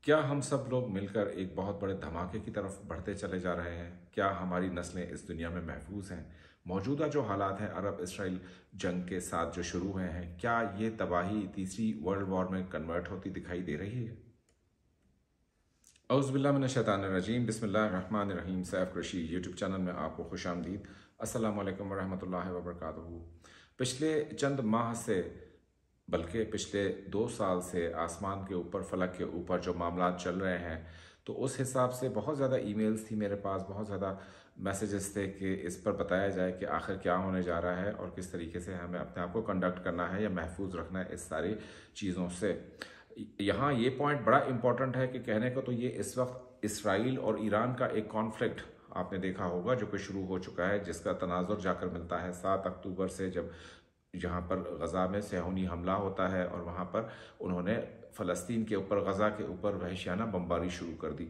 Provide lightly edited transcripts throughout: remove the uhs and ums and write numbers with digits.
क्या हम सब लोग मिलकर एक बहुत बड़े धमाके की तरफ बढ़ते चले जा रहे हैं? क्या हमारी नस्लें इस दुनिया में महफूज हैं? मौजूदा जो हालात हैं अरब इसराइल जंग के साथ जो शुरू हुए हैं, क्या ये तबाही तीसरी वर्ल्ड वॉर में कन्वर्ट होती दिखाई दे रही है? औज़ुबिल्लाहिमिनश्शैतानिर्रजीम बिस्मिल्लाहिर्रहमानिर्रहीम। सैफ कृषि यूट्यूब चैनल में आपको खुश आमदीद। अस्सलामु अलैकुम वरहमतुल्लाहि वबरकातुहू। पिछले चंद माह से बल्कि पिछले 2 साल से आसमान के ऊपर फलक के ऊपर जो मामला चल रहे हैं, तो उस हिसाब से बहुत ज़्यादा ईमेल्स थी मेरे पास, बहुत ज़्यादा मैसेजेस थे कि इस पर बताया जाए कि आखिर क्या होने जा रहा है और किस तरीके से हमें अपने आप को कंडक्ट करना है या महफूज रखना है इस सारी चीज़ों से। यहाँ ये पॉइंट बड़ा इम्पॉर्टेंट है कि कहने को तो ये इस वक्त इसराइल और ईरान का एक कॉन्फ्लिक्ट आपने देखा होगा जो कि शुरू हो चुका है, जिसका तनाजुर जाकर मिलता है 7 अक्टूबर से, जब जहाँ पर गज़ा में सेहूनी हमला होता है और वहाँ पर उन्होंने फ़लस्तीन के ऊपर, गज़ा के ऊपर वहशियाना बमबारी शुरू कर दी।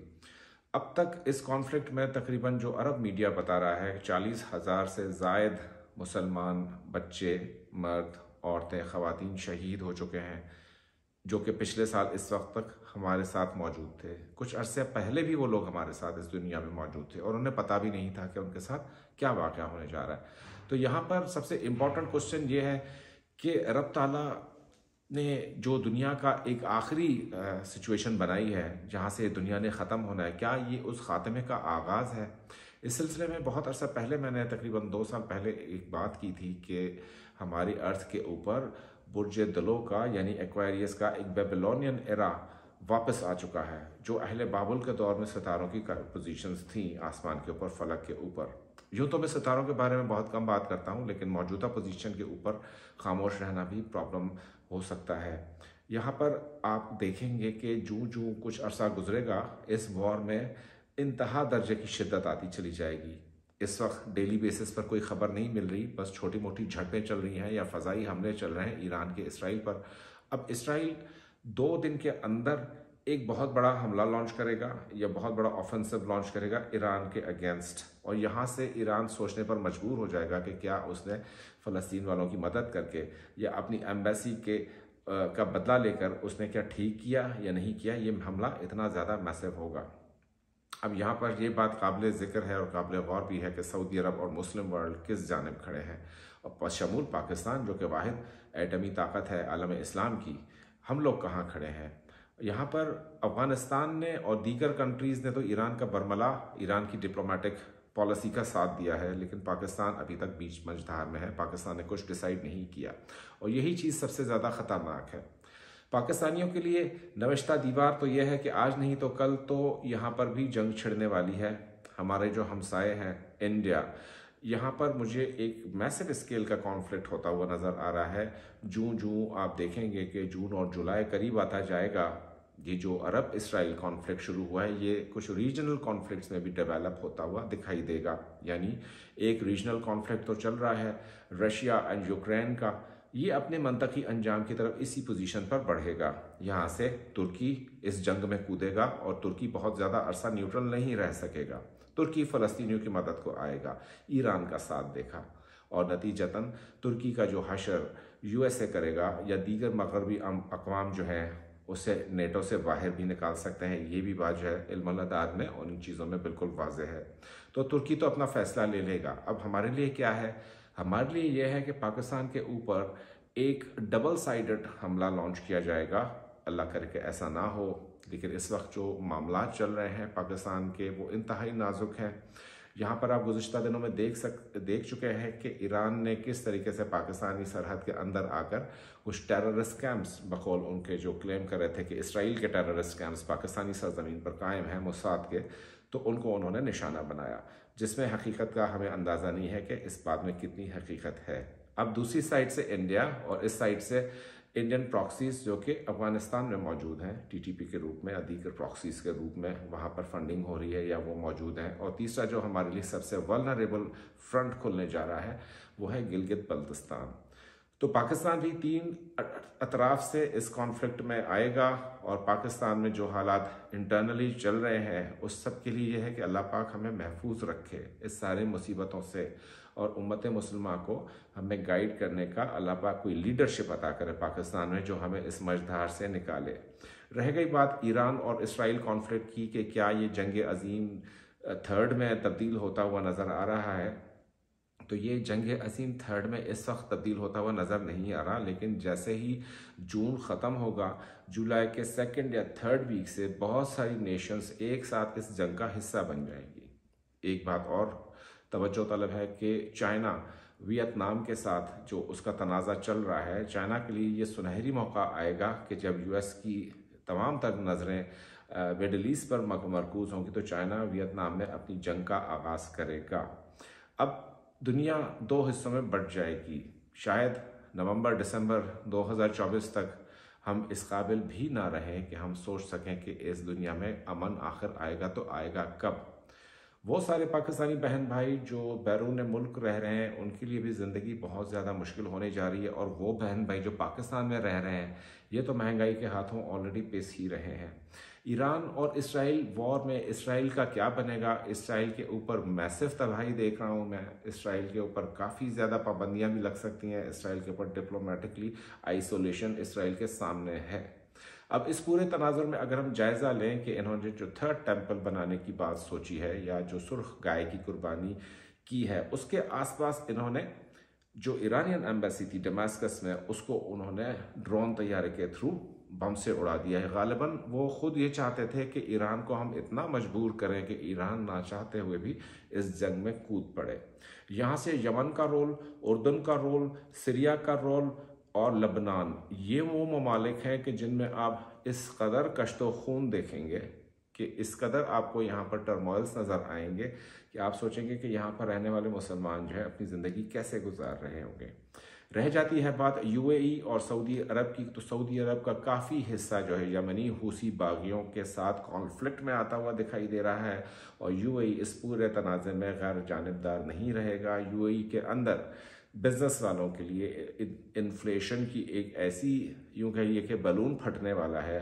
अब तक इस कॉन्फ्लिक्ट में तकरीबन जो अरब मीडिया बता रहा है 40,000 से ज़ायद मुसलमान बच्चे, मर्द, औरतें, ख़वातीन शहीद हो चुके हैं, जो कि पिछले साल इस वक्त तक हमारे साथ मौजूद थे। कुछ अरसे पहले भी वो लोग हमारे साथ इस दुनिया में मौजूद थे और उन्हें पता भी नहीं था कि उनके साथ क्या वाक़या होने जा रहा है। तो यहाँ पर सबसे इम्पॉर्टेंट क्वेश्चन ये है कि रब ताला ने जो दुनिया का एक आखिरी सिचुएशन बनाई है जहाँ से दुनिया ने ख़त्म होना है, क्या ये उस ख़ात्मे का आगाज़ है? इस सिलसिले में बहुत अरसा पहले मैंने तकरीबन 2 साल पहले एक बात की थी कि हमारी अर्थ के ऊपर बुर्ज दलो का यानी एक्वायरियस का एक बेबीलोनियन एरा वापस आ चुका है, जो अहले बाबुल के दौर में सितारों की पोजीशंस थी आसमान के ऊपर, फलक के ऊपर। यूँ तो मैं सितारों के बारे में बहुत कम बात करता हूँ, लेकिन मौजूदा पोजीशन के ऊपर खामोश रहना भी प्रॉब्लम हो सकता है। यहाँ पर आप देखेंगे कि जूँ जूँ कुछ अरसा गुजरेगा, इस वॉर में इंतहा दर्जे की शिद्दत आती चली जाएगी। इस वक्त डेली बेसिस पर कोई खबर नहीं मिल रही, बस छोटी मोटी झड़पें चल रही हैं या फ़ज़ाई हमले चल रहे हैं ईरान के इसराइल पर। अब इसराइल 2 दिन के अंदर एक बहुत बड़ा हमला लॉन्च करेगा या बहुत बड़ा ऑफेंसिव लॉन्च करेगा ईरान के अगेंस्ट, और यहाँ से ईरान सोचने पर मजबूर हो जाएगा कि क्या उसने फ़लस्तीन वालों की मदद करके या अपनी एम्बेसी के का बदला लेकर उसने क्या ठीक किया या नहीं किया। ये हमला इतना ज़्यादा मैसिव होगा। अब यहाँ पर ये बात काबिल ज़िक्र है और काबिल गौर भी है कि सऊदी अरब और मुस्लिम वर्ल्ड किस जानिब खड़े हैं, और बशमूल पाकिस्तान जो कि वाहिद एटमी ताकत है आलम इस्लाम की, हम लोग कहाँ खड़े हैं। यहाँ पर अफ़गानिस्तान ने और दीगर कंट्रीज़ ने तो ईरान का बरमला, ईरान की डिप्लोमेटिक पॉलिसी का साथ दिया है, लेकिन पाकिस्तान अभी तक बीच मझधार में है। पाकिस्तान ने कुछ डिसाइड नहीं किया और यही चीज़ सबसे ज़्यादा ख़तरनाक है पाकिस्तानियों के लिए। नविश्ता दीवार तो यह है कि आज नहीं तो कल तो यहाँ पर भी जंग छिड़ने वाली है। हमारे जो हमसाए हैं इंडिया, यहाँ पर मुझे एक मैसिव स्केल का कॉन्फ्लिक्ट होता हुआ नज़र आ रहा है। जूँ जूँ आप देखेंगे कि जून और जुलाई करीब आता जाएगा, ये जो अरब इसराइल कॉन्फ्लिक्ट शुरू हुआ है ये कुछ रीजनल कॉन्फ्लिक्ट्स में भी डेवलप होता हुआ दिखाई देगा। यानी एक रीजनल कॉन्फ्लिक्ट तो चल रहा है रशिया एंड यूक्रेन का, ये अपने मंतकी अंजाम की तरफ इसी पोजीशन पर बढ़ेगा। यहाँ से तुर्की इस जंग में कूदेगा और तुर्की बहुत ज़्यादा अरसा न्यूट्रल नहीं रह सकेगा। तुर्की फ़लस्तीनियों की मदद को आएगा, ईरान का साथ देखा, और नतीजतन तुर्की का जो हशर यूएसए करेगा या दीगर मगरबी अक़वाम जो हैं उसे नेटो से बाहर भी निकाल सकते हैं। ये भी बात जो है इल्मुल-अदाद में और इन चीज़ों में बिल्कुल वाज़ेह है। तो तुर्की तो अपना फ़ैसला ले लेगा। अब हमारे लिए क्या है? हमारे लिए यह है कि पाकिस्तान के ऊपर एक डबल साइडेड हमला लॉन्च किया जाएगा। अल्लाह करे कि ऐसा ना हो, लेकिन इस वक्त जो मामला चल रहे हैं पाकिस्तान के वो इंतहाई नाजुक हैं। यहाँ पर आप गुज़िश्ता दिनों में देख चुके हैं कि ईरान ने किस तरीके से पाकिस्तानी सरहद के अंदर आकर कुछ टेररिस्ट कैंप्स, बकौल उनके जो क्लेम कर रहे थे कि इसराइल के टेररिस्ट कैंप्स पाकिस्तानी सरजमीन पर कायम हैं मोसाद के, तो उनको उन्होंने निशाना बनाया, जिसमें हकीकत का हमें अंदाज़ा नहीं है कि इस बात में कितनी हकीकत है। अब दूसरी साइड से इंडिया और इस साइड से इंडियन प्रॉक्सीज जो कि अफगानिस्तान में मौजूद हैं टीटीपी के रूप में या दीगर प्रॉक्सीज के रूप में, वहाँ पर फंडिंग हो रही है या वो मौजूद हैं। और तीसरा जो हमारे लिए सबसे वल्नरेबल फ्रंट खुलने जा रहा है वो है गिलगित बल्तिस्तान। तो पाकिस्तान भी 3 अतराफ से इस कॉन्फ्लिक्ट में आएगा, और पाकिस्तान में जो हालात इंटरनली चल रहे हैं उस सब के लिए यह है कि अल्लाह पाक हमें महफूज रखे इस सारे मुसीबतों से, और उम्मत मुसलमान को हमें गाइड करने का अल्लाह पाक कोई लीडरशिप अता करे पाकिस्तान में जो हमें इस मझधार से निकाले। रह गई बात ईरान और इसराइल कॉन्फ्लिक्ट की कि क्या ये जंग अजीम थर्ड में तब्दील होता हुआ नज़र आ रहा है, तो ये जंग अजीम थर्ड में इस वक्त तब्दील होता हुआ नज़र नहीं आ रहा, लेकिन जैसे ही जून ख़त्म होगा, जुलाई के सेकंड या थर्ड वीक से बहुत सारी नेशंस एक साथ इस जंग का हिस्सा बन जाएंगी। एक बात और तवज्जो तलब है कि चाइना वियतनाम के साथ जो उसका तनाज़ा चल रहा है, चाइना के लिए ये सुनहरी मौका आएगा कि जब यूएस की तमाम तर नज़रें मिडल ईस्ट पर मरकूज़ होंगी तो चाइना वियतनाम में अपनी जंग का आगाज़ करेगा। अब दुनिया दो हिस्सों में बंट जाएगी। शायद नवंबर दिसंबर 2024 तक हम इस काबिल भी ना रहें कि हम सोच सकें कि इस दुनिया में अमन आखिर आएगा तो आएगा कब। वो सारे पाकिस्तानी बहन भाई जो बैरून मुल्क रह रहे हैं, उनके लिए भी ज़िंदगी बहुत ज़्यादा मुश्किल होने जा रही है, और वो बहन भाई जो पाकिस्तान में रह रहे हैं, ये तो महंगाई के हाथों ऑलरेडी पिस ही रहे हैं। ईरान और इसराइल वॉर में इसराइल का क्या बनेगा? इसराइल के ऊपर मैसिव तबाही देख रहा हूँ मैं। इसराइल के ऊपर काफ़ी ज़्यादा पाबंदियाँ भी लग सकती हैं। इसराइल के ऊपर डिप्लोमेटिकली आइसोलेशन इसराइल के सामने है। अब इस पूरे तनाजुर में अगर हम जायज़ा लें कि इन्होंने जो थर्ड टेम्पल बनाने की बात सोची है या जो सुर्ख गाय की कुर्बानी की है, उसके आसपास इन्होंने जो ईरानियन एम्बेसी थी दमास्कस में, उसको उन्होंने ड्रोन तैयारे के थ्रू बम से उड़ा दिया है। गालिबन वो खुद ये चाहते थे कि ईरान को हम इतना मजबूर करें कि ईरान ना चाहते हुए भी इस जंग में कूद पड़े। यहाँ से यमन का रोल, उर्दन का रोल, सीरिया का रोल और लबनान, ये वो ममालिक हैं कि जिनमें आप इस कदर कश्तो खून देखेंगे कि इस कदर आपको यहाँ पर टर्मोइल्स नज़र आएंगे कि आप सोचेंगे कि यहाँ पर रहने वाले मुसलमान जो है अपनी ज़िंदगी कैसे गुजार रहे होंगे। रह जाती है बात यूएई और सऊदी अरब की, तो सऊदी अरब का काफ़ी हिस्सा जो है यमनी हूसी बागियों के साथ कॉन्फ्लिक्ट में आता हुआ दिखाई दे रहा है, और यूएई इस पूरे तनाज़े में गैर जानिबदार नहीं रहेगा। यूएई के अंदर बिजनेस वालों के लिए इन्फ्लेशन की एक ऐसी, यूं कहिए कि बलून फटने वाला है,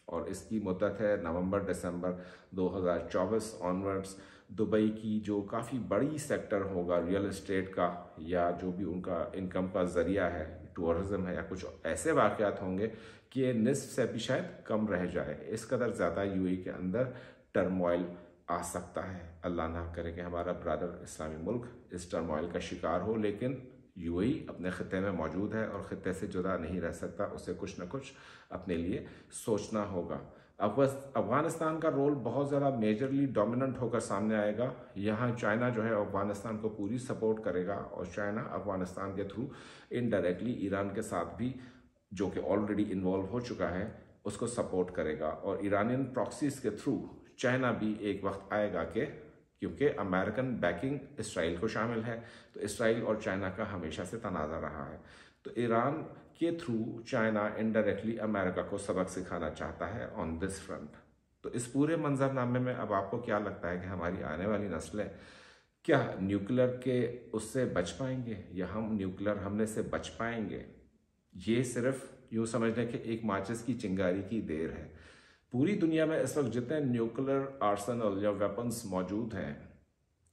और इसकी मुद्दत है नवंबर दिसंबर 2024 ऑनवर्ड्स। दुबई की जो काफ़ी बड़ी सेक्टर होगा रियल एस्टेट का, या जो भी उनका इनकम का ज़रिया है, टूरिज़म है या कुछ ऐसे वाक़यात होंगे कि ये निस्फ से भी शायद कम रह जाए। इस कदर ज़्यादा यूएई के अंदर टर्मोइल आ सकता है। अल्लाह ना करे कि हमारा ब्रदर इस्लामी मुल्क इस टर्मोइल का शिकार हो, लेकिन यूएई अपने ख़ित्ते में मौजूद है और ख़ित्ते से जुदा नहीं रह सकता। उसे कुछ न कुछ अपने लिए सोचना होगा। अफ़गानिस्तान का रोल बहुत ज़्यादा मेजरली डोमिनेंट होकर सामने आएगा। यहाँ चाइना जो है अफ़गानिस्तान को पूरी सपोर्ट करेगा, और चाइना अफ़गानिस्तान के थ्रू इनडायरेक्टली ईरान के साथ भी, जो कि ऑलरेडी इन्वॉल्व हो चुका है, उसको सपोर्ट करेगा। और ईरानियन प्रॉक्सीज के थ्रू चाइना भी एक वक्त आएगा कि, क्योंकि अमेरिकन बैकिंग इसराइल को शामिल है, तो इसराइल और चाइना का हमेशा से तनाज़ा रहा है, तो ईरान के थ्रू चाइना इनडायरेक्टली अमेरिका को सबक सिखाना चाहता है ऑन दिस फ्रंट। तो इस पूरे मंजरनामे में अब आपको क्या लगता है कि हमारी आने वाली नस्लें क्या न्यूक्लियर के उससे बच पाएंगे, या हम न्यूक्लियर हमले से बच पाएंगे? ये सिर्फ यूँ समझ लें कि एक माचिस की चिंगारी की देर है। पूरी दुनिया में इस वक्त जितने न्यूक्लियर आर्सेनल या वेपन्स मौजूद हैं,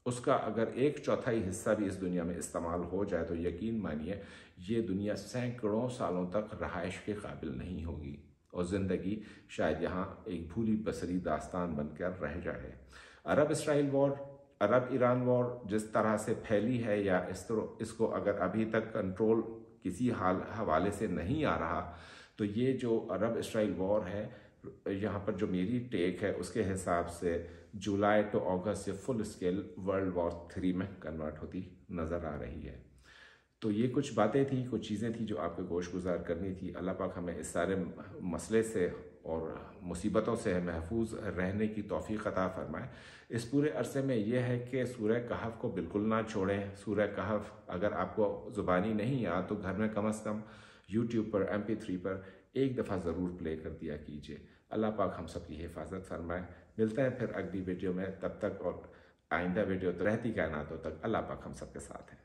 उसका अगर 1/4 हिस्सा भी इस दुनिया में इस्तेमाल हो जाए तो यकीन मानिए ये दुनिया सैकड़ों सालों तक रहाइश के काबिल नहीं होगी, और ज़िंदगी शायद यहाँ एक भूली बसरी दास्तान बनकर रह जाए। Arab Israel war, Arab Iran war जिस तरह से फैली है, या इसको अगर अभी तक कंट्रोल किसी हवाले से नहीं आ रहा, तो ये जो अरब इसराइल वॉर है, यहाँ पर जो मेरी टेक है उसके हिसाब से जुलाई टू अगस्त से फुल स्केल वर्ल्ड वॉर 3 में कन्वर्ट होती नज़र आ रही है। तो ये कुछ बातें थी, कुछ चीज़ें थी जो आपको गोश गुजार करनी थी। अल्लाह पाक हमें इस सारे मसले से और मुसीबतों से महफूज रहने की तौफीक अता फरमाए। इस पूरे अरसे में यह है कि सूरह कहफ को बिल्कुल ना छोड़ें। सूरह कहफ अगर आपको ज़ुबानी नहीं याद तो घर में कम से कम यूट्यूब पर MP3 पर एक दफ़ा ज़रूर प्ले कर दिया कीजिए। अल्लाह पाक हम सब की हिफाजत फरमाए। मिलते हैं फिर अगली वीडियो में, तब तक और आइंदा वीडियो तो रहती कायनातों तक। अल्लाह पाक हम सब के साथ है।